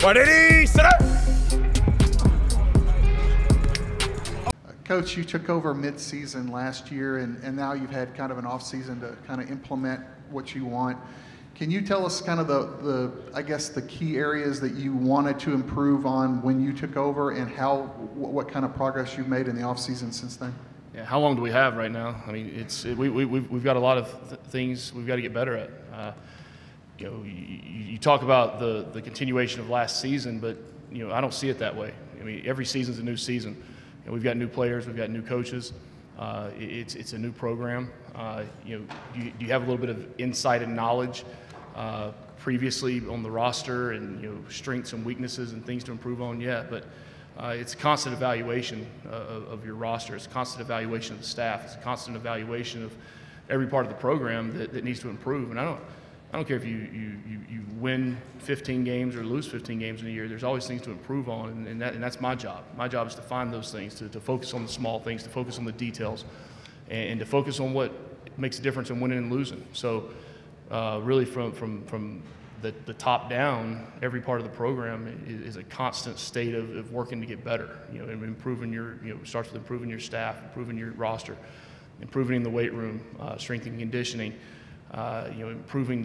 Ready, set up. Coach, you took over mid-season last year, and now you've had kind of an off-season to kind of implement what you want. Can you tell us kind of I guess the key areas that you wanted to improve on when you took over, and what kind of progress you've made in the off-season since then? Yeah, how long do we have right now? I mean, we've got a lot of things we've got to get better at. You know, you talk about the continuation of last season, but you know, I don't see it that way. I mean, every season's a new season. You know, we've got new players, we've got new coaches. It's a new program. You know, do you have a little bit of insight and knowledge previously on the roster, and you know, strengths and weaknesses and things to improve on? Yeah, but it's a constant evaluation of your roster. It's a constant evaluation of the staff. It's a constant evaluation of every part of the program that needs to improve. And I don't care if you win 15 games or lose 15 games in a year. There's always things to improve on, and that's my job. My job is to find those things, to focus on the small things, to focus on the details, and to focus on what makes a difference in winning and losing. So really from the top down, every part of the program is a constant state of working to get better. You know, and improving starts with improving your staff, improving your roster, improving in the weight room, strength and conditioning. You know, improving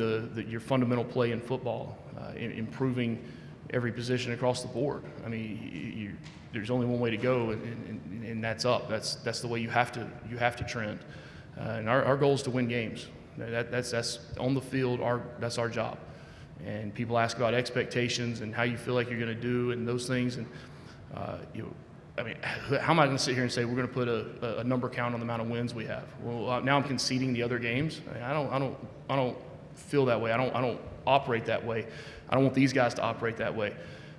your fundamental play in football, improving every position across the board. I mean, there's only one way to go, and that's up. That's the way you have to trend. And our goal is to win games. That's on the field. That's our job. And people ask about expectations and how you feel like you're going to do and those things. And you know, I mean, how am I going to sit here and say we're going to put a number count on the amount of wins we have? Well, now I'm conceding the other games. I don't feel that way. I don't operate that way. I don't want these guys to operate that way.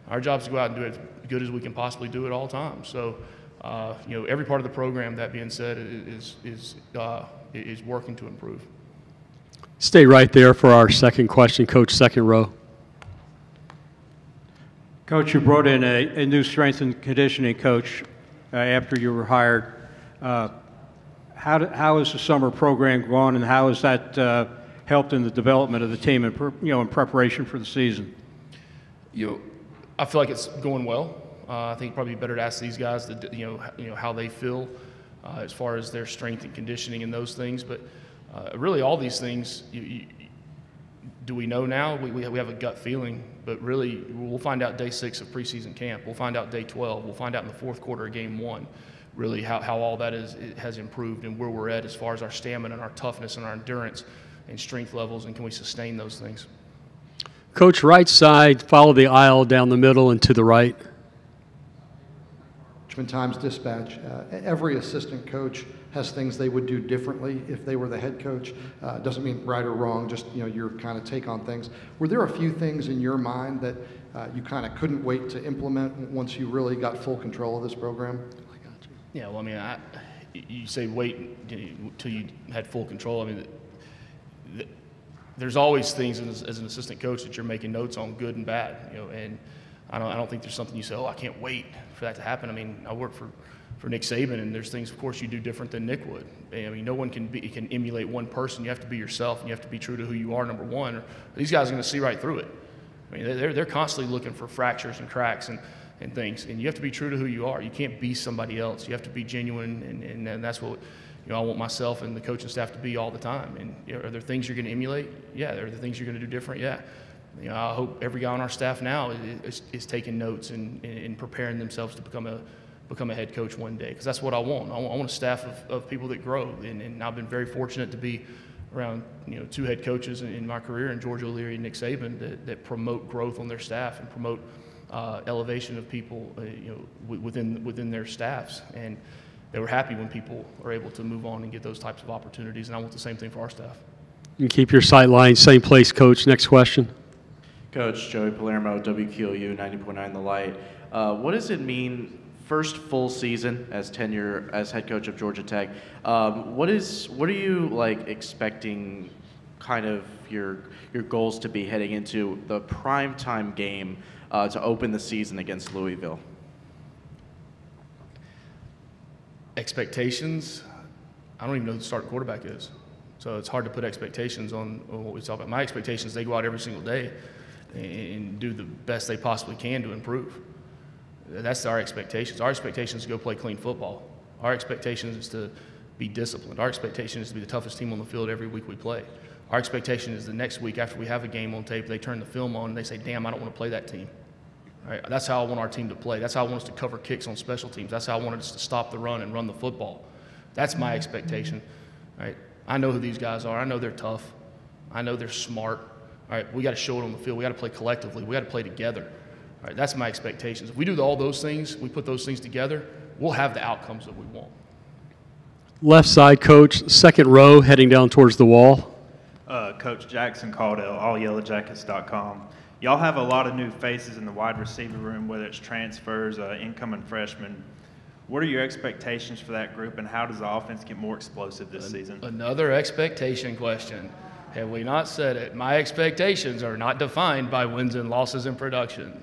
Our job is to go out and do it as good as we can possibly do at all times. So, you know, every part of the program, that being said, is working to improve. Stay right there for our second question, Coach, second row. Coach, you brought in a new strength and conditioning coach after you were hired. How has the summer program gone, and how has that helped in the development of the team in preparation for the season? You know, I feel like it's going well. I think probably better to ask these guys that you know how they feel as far as their strength and conditioning and those things. But really, all these things. Do we know now? We have a gut feeling, but really we'll find out day 6 of preseason camp. We'll find out day 12. We'll find out in the fourth quarter of game 1 really how all that has improved and where we're at as far as our stamina and our toughness and our endurance and strength levels, and can we sustain those things. Coach, right side, follow the aisle down the middle and to the right. Times Dispatch. Every assistant coach has things they would do differently if they were the head coach. Doesn't mean right or wrong, just your kind of take on things. Were there a few things in your mind that you kind of couldn't wait to implement once you really got full control of this program? Yeah, well, I mean, you say wait until you had full control. I mean, there's always things as an assistant coach that you're making notes on, good and bad, and I don't think there's something you say, oh, I can't wait for that to happen. I mean, I work for Nick Saban, and there's things, of course, you do different than Nick would. I mean, no one can emulate one person. You have to be yourself, and you have to be true to who you are, number one. Or these guys are going to see right through it. I mean, they're constantly looking for fractures and cracks and things, and you have to be true to who you are. You can't be somebody else. You have to be genuine, and that's what I want myself and the coaching staff to be all the time. And are there things you're going to emulate? Yeah. Are there things you're going to do different? Yeah. I hope every guy on our staff now is taking notes and preparing themselves to become a head coach one day, because that's what I want. I want a staff of people that grow, and I've been very fortunate to be around 2 head coaches in my career, in George O'Leary and Nick Saban, that promote growth on their staff and promote elevation of people within their staffs. And they were happy when people are able to move on and get those types of opportunities, and I want the same thing for our staff. You can keep your sight line same place, Coach. Next question. Coach, Joey Palermo, WQOU 90.9 The Light. What does it mean, first full season as tenure as head coach of Georgia Tech? What are you expecting kind of your goals to be heading into the primetime game to open the season against Louisville? Expectations, I don't even know who the starting quarterback is. So it's hard to put expectations on what we talk about. My expectations, they go out every single day and do the best they possibly can to improve. That's our expectations. Our expectation is to go play clean football. Our expectation is to be disciplined. Our expectation is to be the toughest team on the field every week we play. Our expectation is the next week after we have a game on tape, they turn the film on and they say, damn, I don't want to play that team. Right? That's how I want our team to play. That's how I want us to cover kicks on special teams. That's how I want us to stop the run and run the football. That's my expectation. Right? I know who these guys are. I know they're tough. I know they're smart. All right, we got to show it on the field. We got to play collectively. We got to play together. All right, that's my expectations. If we do all those things, we put those things together, we'll have the outcomes that we want. Left side, coach, second row, heading down towards the wall. Coach Jackson Caudill, allyellowjackets.com. Y'all have a lot of new faces in the wide receiver room, whether it's transfers, incoming freshmen. What are your expectations for that group, and how does the offense get more explosive this season? Another expectation question. Have we not said it? My expectations are not defined by wins and losses in production.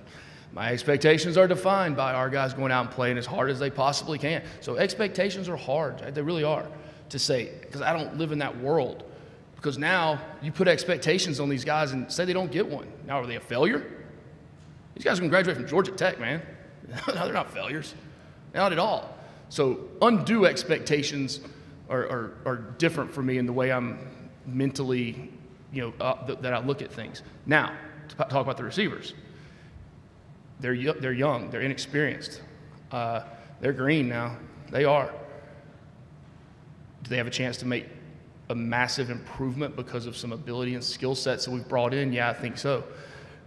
My expectations are defined by our guys going out and playing as hard as they possibly can. So expectations are hard. They really are to say, because I don't live in that world. Because now you put expectations on these guys and say they don't get one. Now, are they a failure? These guys are going to graduate from Georgia Tech, man. No, they're not failures. Not at all. So undue expectations are different for me in the way I'm mentally, that I look at things. Now, to talk about the receivers. They're young. They're inexperienced. They're green now. They are. Do they have a chance to make a massive improvement because of some ability and skill sets that we've brought in? Yeah, I think so.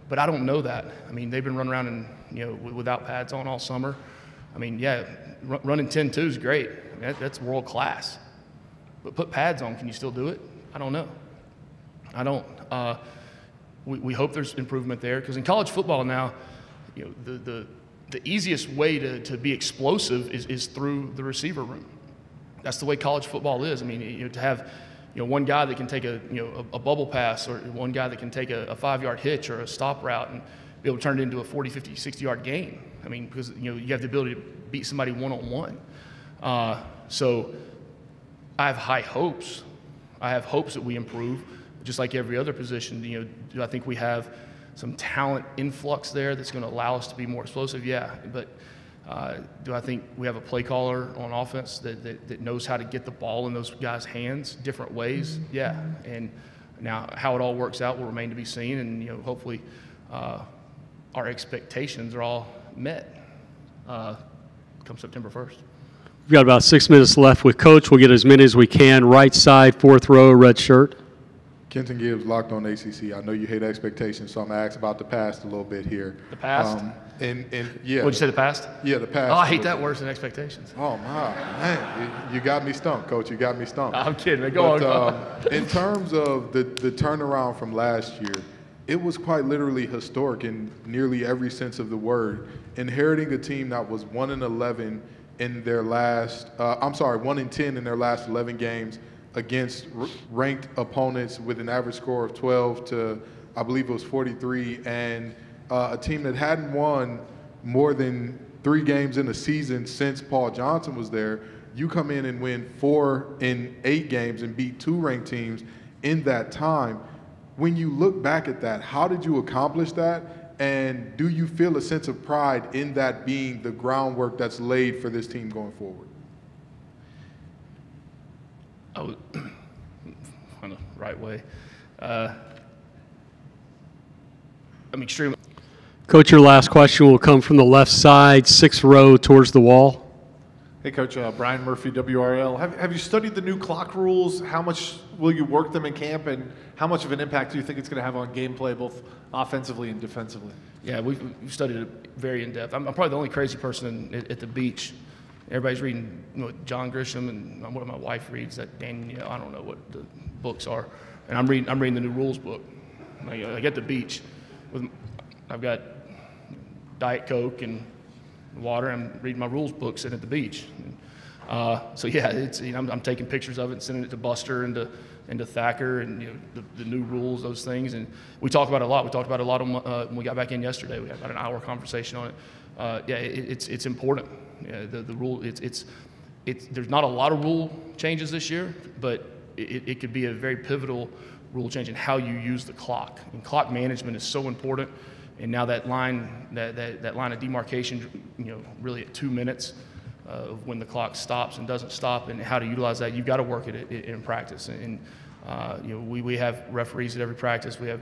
But I don't know that. I mean, they've been running around and without pads on all summer. I mean, yeah, running 10-2 is great. I mean, that's world class. But put pads on, can you still do it? I don't know. I don't. We hope there's improvement there, because in college football now, the easiest way to be explosive is through the receiver room. That's the way college football is. I mean, to have one guy that can take a bubble pass, or one guy that can take a 5-yard hitch or a stop route and be able to turn it into a 40, 50, 60-yard game. I mean, because you have the ability to beat somebody one-on-one. So I have high hopes. I have hopes that we improve, just like every other position. Do I think we have some talent influx there that's going to allow us to be more explosive? Yeah, but do I think we have a play caller on offense that knows how to get the ball in those guys' hands different ways? Yeah, and now how it all works out will remain to be seen, and hopefully our expectations are all met come September 1st. We've got about 6 minutes left with Coach. We'll get as many as we can. Right side, fourth row, red shirt. Kenton Gibbs, Locked On ACC. I know you hate expectations, so I'm going to ask about the past a little bit here. The past? And yeah. What'd you say, the past? Yeah, the past. Oh, I hate that worse than expectations. Oh, man. You got me stumped, Coach. You got me stumped. I'm kidding, man. Go on. In terms of the turnaround from last year, it was quite literally historic in nearly every sense of the word. Inheriting a team that was 1-11 in their last, 1-10 in their last 11 games against ranked opponents with an average score of 12 to, I believe it was 43, and a team that hadn't won more than 3 games in a season since Paul Johnson was there. You come in and win 4 in 8 games and beat 2 ranked teams in that time. When you look back at that, how did you accomplish that? And do you feel a sense of pride in that being the groundwork that's laid for this team going forward? Oh, on the right way. I'm extremely. Coach, your last question will come from the left side, 6th row towards the wall. Hey, Coach, Brian Murphy, WRL. Have you studied the new clock rules? How much will you work them in camp, and how much of an impact do you think it's going to have on gameplay, both offensively and defensively? Yeah, we've studied it very in depth. I'm probably the only crazy person at the beach. Everybody's reading John Grisham, and what my wife reads, that Daniel, I don't know what the books are, and I'm reading the new rules book. Like at the beach, I've got Diet Coke and water. I'm reading my rules book sitting at the beach. So yeah, it's I'm taking pictures of it and sending it to Buster and to Thacker and the new rules, those things, and we talk about it a lot. We talked about it a lot when we got back in yesterday. We had about an hour conversation on it. Yeah, it's important. Yeah, the rule it's there's not a lot of rule changes this year, but it could be a very pivotal rule change and how you use the clock. And clock management is so important. And now that line, that line of demarcation, really at 2 minutes of when the clock stops and doesn't stop, and how to utilize that, you've got to work it in practice. And we have referees at every practice. We have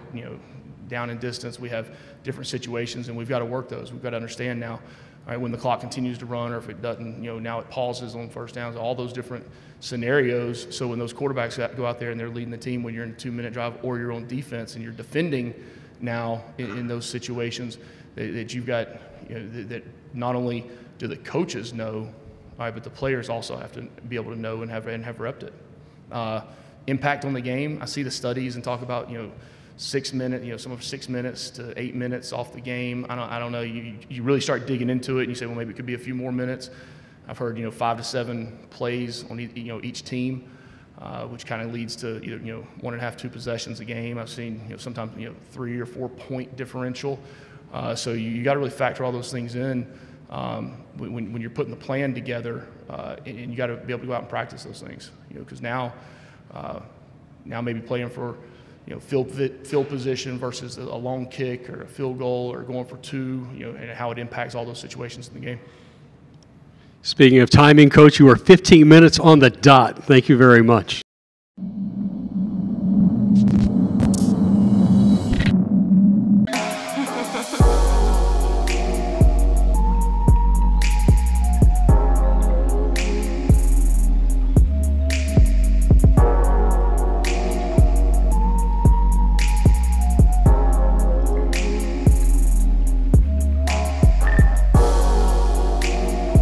down and distance. We have different situations, and we've got to work those. We've got to understand now, all right, when the clock continues to run, or if it doesn't, now it pauses on first downs, all those different scenarios. So when those quarterbacks go out there and they're leading the team when you're in a 2-minute drive, or you're on defense and you're defending now in those situations, that you've got, that not only do the coaches know, all right, but the players also have to be able to know and have repped it. Impact on the game. I see the studies and talk about 6 minutes, some of 6 minutes to 8 minutes off the game. I don't know. You really start digging into it, and you say, well, maybe it could be a few more minutes. I've heard 5 to 7 plays on each team, which kind of leads to either 1.5, 2 possessions a game. I've seen sometimes 3 or 4 point differential. So you got to really factor all those things in when you're putting the plan together, and you got to be able to go out and practice those things. Because now maybe playing for field position versus a long kick or a field goal or going for 2, and how it impacts all those situations in the game. Speaking of timing, Coach, you are 15 minutes on the dot. Thank you very much.